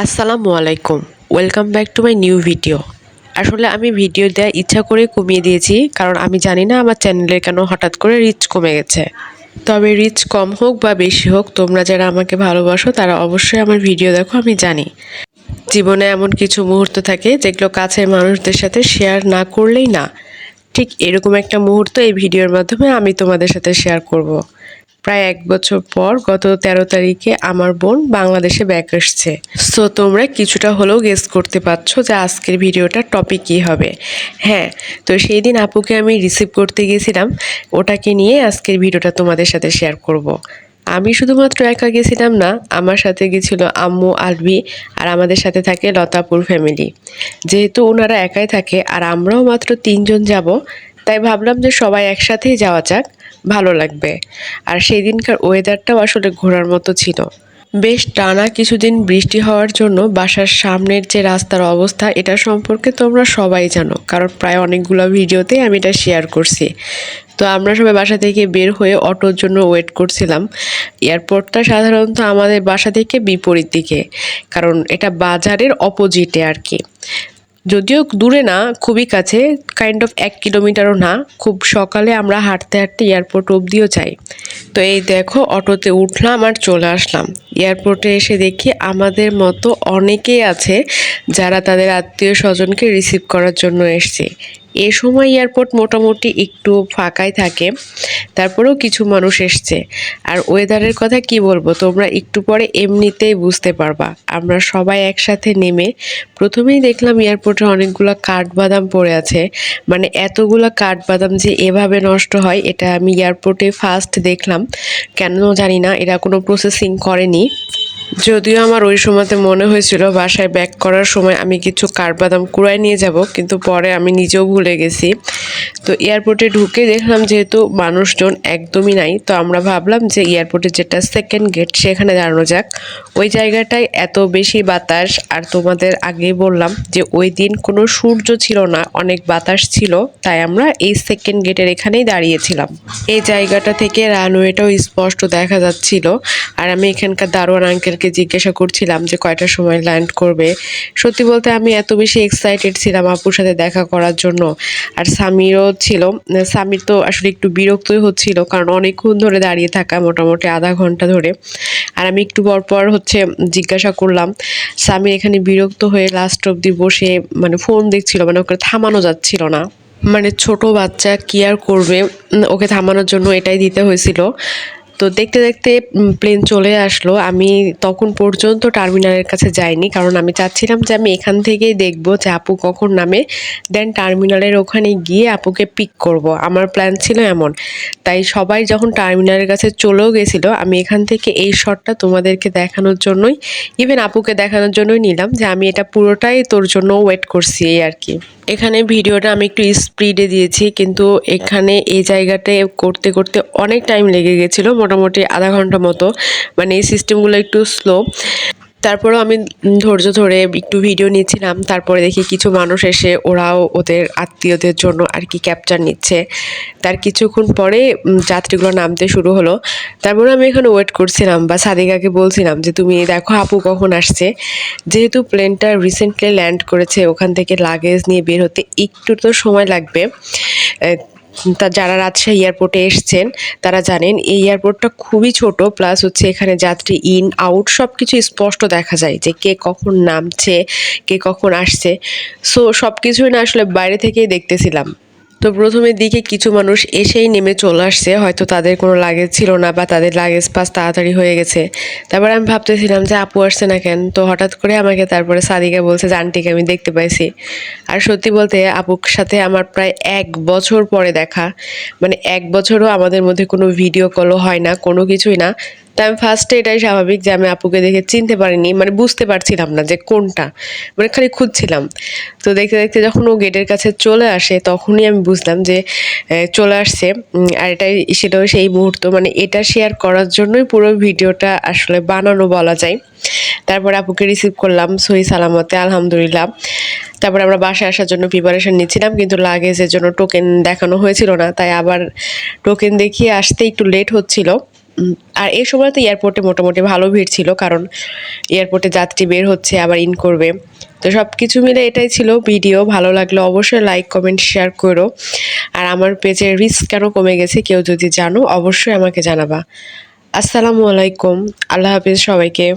আসসালামু আলাইকুম। Welcome back to my new video. আসলে আমি ভিডিও দেওয়া ইচ্ছা করে কমিয়ে দিয়েছি, কারণ আমি জানি না আমার চ্যানেলে কেন হঠাৎ করে রিচ কমে গেছে। তবে রিচ কম হোক বা বেশি হোক, তোমরা যারা আমাকে ভালোবাসো তারা অবশ্যই আমার ভিডিও দেখো, আমি জানি। জীবনে এমন কিছু মুহূর্ত থাকে যেগুলো কাছের মানুষদের সাথে শেয়ার না করলেই না। ঠিক এরকম একটা মুহূর্ত এই ভিডিওর মাধ্যমে আমি তোমাদের সাথে শেয়ার করব। প্রায় 1 বছর পর গত 13 তারিখে আমার বোন বাংলাদেশে ব্যাক আসছে। সো তোমরা কিছুটা হলেও গেস করতে পারছো যে আজকের ভিডিওটা টপিক কী হবে। হ্যাঁ, তো সেই দিন আপুকে আমি রিসিভ করতে গেছিলাম, ওটাকে নিয়ে আজকের ভিডিওটা তোমাদের সাথে শেয়ার করব। আমি শুধুমাত্র একা গেছিলাম না, আমার সাথে গেছিল আম্মু, আলভি, আর আমাদের সাথে থাকে লতাপুর ফ্যামিলি। যেহেতু ওনারা একাই থাকে আর আমরাও মাত্র 3 জন যাব, তাই ভাবলাম যে সবাই একসাথেই যাওয়া যাক, ভালো লাগবে। আর সেই দিনকার ওয়েদারটাও আসলে ঘোরার মতো ছিল। বেশ টানা কিছুদিন বৃষ্টি হওয়ার জন্য বাসার সামনের যে রাস্তার অবস্থা, এটা সম্পর্কে তোমরা সবাই জানো, কারণ প্রায় অনেকগুলো ভিডিওতেই আমি এটা শেয়ার করছি। তো আমরা সবাই বাসা থেকে বের হয়ে অটোর জন্য ওয়েট করছিলাম। এয়ারপোর্টটা সাধারণত আমাদের বাসা থেকে বিপরীত দিকে, কারণ এটা বাজারের অপোজিটে আর কি। যদিও দূরে না, খুবই কাছে, কাইন্ড অফ 1 কিলোমিটারও না। খুব সকালে আমরা হাঁটতে হাঁটতে এয়ারপোর্ট অবধিও যাই। তো এই দেখো, অটোতে উঠলাম আর চলে আসলাম। এয়ারপোর্টে এসে দেখি আমাদের মতো অনেকেই আছে যারা তাদের আত্মীয় স্বজনকে রিসিভ করার জন্য এসছে। এ সময় এয়ারপোর্ট মোটামুটি একটু ফাঁকাই থাকে, তারপরেও কিছু মানুষ এসছে। আর ওয়েদারের কথা কি বলবো, তোমরা একটু পরে এমনিতেই বুঝতে পারবা। আমরা সবাই একসাথে নেমে প্রথমেই দেখলাম এয়ারপোর্টে অনেকগুলো কাঠবাদাম পড়ে আছে। মানে এতগুলো কাঠবাদাম যে এভাবে নষ্ট হয়, এটা আমি এয়ারপোর্টে ফার্স্ট দেখলাম। কেন জানি না, এরা কোনো প্রসেসিং করেনি। যদিও আমার ওই সময়তে মনে হয়েছিল বাসায় ব্যাক করার সময় আমি কিছু কাঠবাদাম কুড়ায় নিয়ে যাব, কিন্তু পরে আমি নিজেও ভুলে গেছি। তো এয়ারপোর্টে ঢুকে দেখলাম যেহেতু মানুষজন একদমই নাই, তো আমরা ভাবলাম যে এয়ারপোর্টের যেটা সেকেন্ড গেট সেখানে দাঁড়ানো যাক। ওই জায়গাটায় এত বেশি বাতাস, আর তোমাদের আগেই বললাম যে ওই দিন কোনো সূর্য ছিল না, অনেক বাতাস ছিল, তাই আমরা এই সেকেন্ড গেটের এখানেই দাঁড়িয়েছিলাম। এই জায়গাটা থেকে রানওয়েটাও স্পষ্ট দেখা যাচ্ছিল। আর আমি এখানকার দারোয়ান আঙ্কেলকে জিজ্ঞাসা করছিলাম যে কয়টার সময় ল্যান্ড করবে। সত্যি বলতে আমি এত বেশি এক্সাইটেড ছিলাম আপুর সাথে দেখা করার জন্য। আর সামিরও ছিল। সামির তো আসলে একটু বিরক্তই হচ্ছিল, কারণ অনেকক্ষণ ধরে দাঁড়িয়ে থাকা, মোটামুটি আধা ঘন্টা ধরে। আর আমি একটু পর পর জিজ্ঞাসা করলাম। সামির এখানে বিরক্ত হয়ে লাস্ট অব্দি বসে মানে ফোন দেখছিল, মানে ওকে থামানো যাচ্ছিল না। মানে ছোট বাচ্চা কি আর করবে, ওকে থামানোর জন্য এটাই দিতে হয়েছিল। তো দেখতে দেখতে প্লেন চলে আসলো। আমি তখন পর্যন্ত টার্মিনালের কাছে যাইনি, কারণ আমি চাচ্ছিলাম যে আমি এখান থেকেই দেখবো যে আপু কখন নামে, দেন টার্মিনালের ওখানে গিয়ে আপুকে পিক করব। আমার প্ল্যান ছিল এমন। তাই সবাই যখন টার্মিনালের কাছে চলেও গেছিলো, আমি এখান থেকে এই শটটা তোমাদেরকে দেখানোর জন্যই, ইভেন আপুকে দেখানোর জন্যই নিলাম যে আমি এটা পুরোটাই তোর জন্য ওয়েট করছি, এই আর কি। এখানে ভিডিওটা আমি একটু স্পিডে দিয়েছি, কিন্তু এখানে এই জায়গাটায় করতে করতে অনেক টাইম লেগে গেছিলো, মোটামুটি আধা ঘন্টা মতো। মানে এই সিস্টেমগুলো একটু স্লো। তারপরেও আমি ধৈর্য ধরে একটু ভিডিও নিচ্ছিলাম। তারপরে দেখি কিছু মানুষ এসে ওরাও ওদের আত্মীয়দের জন্য আর কি ক্যাপচার নিচ্ছে। তার কিছুক্ষণ পরে যাত্রীগুলো নামতে শুরু হলো। তারপরে আমি এখানে ওয়েট করছিলাম, বা সাদিকাকে বলছিলাম যে তুমি দেখো আপু কখন আসছে। যেহেতু প্লেনটা রিসেন্টলি ল্যান্ড করেছে, ওখান থেকে লাগেজ নিয়ে বের হতে একটু তো সময় লাগবে। তা যারা রাজশাহী এয়ারপোর্টে এসছেন তারা জানেন এই এয়ারপোর্টটা খুবই ছোট, প্লাস এখানে যাত্রী ইন আউট সব কিছু স্পষ্ট দেখা যায় যে কে কখন নামছে, কে কখন আসছে। সো সব কিছুই না আসলে বাইরে থেকেই দেখতেছিলাম। তো প্রথমের দিকে কিছু মানুষ এসেই নেমে চলে আসছে, হয়তো তাদের কোনো লাগেজ ছিল না বা তাদের লাগেজ পাস তাড়াতাড়ি হয়ে গেছে। তারপরে আমি ভাবতেছিলাম যে আপু আসছে না কেন, তো হঠাৎ করে আমাকে তারপরে সাদিকা বলছে যে আন্টিকে আমি দেখতে পাইছি। আর সত্যি বলতে আপুর সাথে আমার প্রায় 1 বছর পরে দেখা। মানে 1 বছরও আমাদের মধ্যে কোনো ভিডিও কলও হয় না, কোনো কিছুই না। তো আমি ফার্স্টে এটাই স্বাভাবিক যে আমি আপুকে দেখে চিনতে পারিনি, মানে বুঝতে পারছিলাম না যে কোনটা, মানে খালি খুঁজছিলাম। তো দেখতে দেখতে যখন ও গেটের কাছে চলে আসে তখনই আমি বুঝলাম যে চলে আসছে। আর সেটাও সেই মুহূর্ত, মানে এটা শেয়ার করার জন্যই পুরো ভিডিওটা আসলে বানানো বলা যায়। তারপর আপুকে রিসিভ করলাম সহি সালামতে, আলহামদুলিল্লাহ। তারপর আমরা বাসায় আসার জন্য প্রিপারেশন নিচ্ছিলাম, কিন্তু লাগেজের জন্য টোকেন দেখানো হয়েছিল না, তাই আবার টোকেন দেখিয়ে আসতে একটু লেট হচ্ছিল। আর এই সময় তো এয়ারপোর্টে মোটামুটি ভালো ভিড় ছিল, কারণ এয়ারপোর্টে যাত্রী বের হচ্ছে আবার ইন করবে। তো সব কিছু মিলে এটাই ছিল ভিডিও। ভালো লাগলে অবশ্যই লাইক কমেন্ট শেয়ার করো। আর আমার পেজের রিস্ক কেন কমে গেছে কেউ যদি জানো অবশ্যই আমাকে জানাবা। আসসালামু আলাইকুম, আল্লাহ হাফিজ সবাইকে।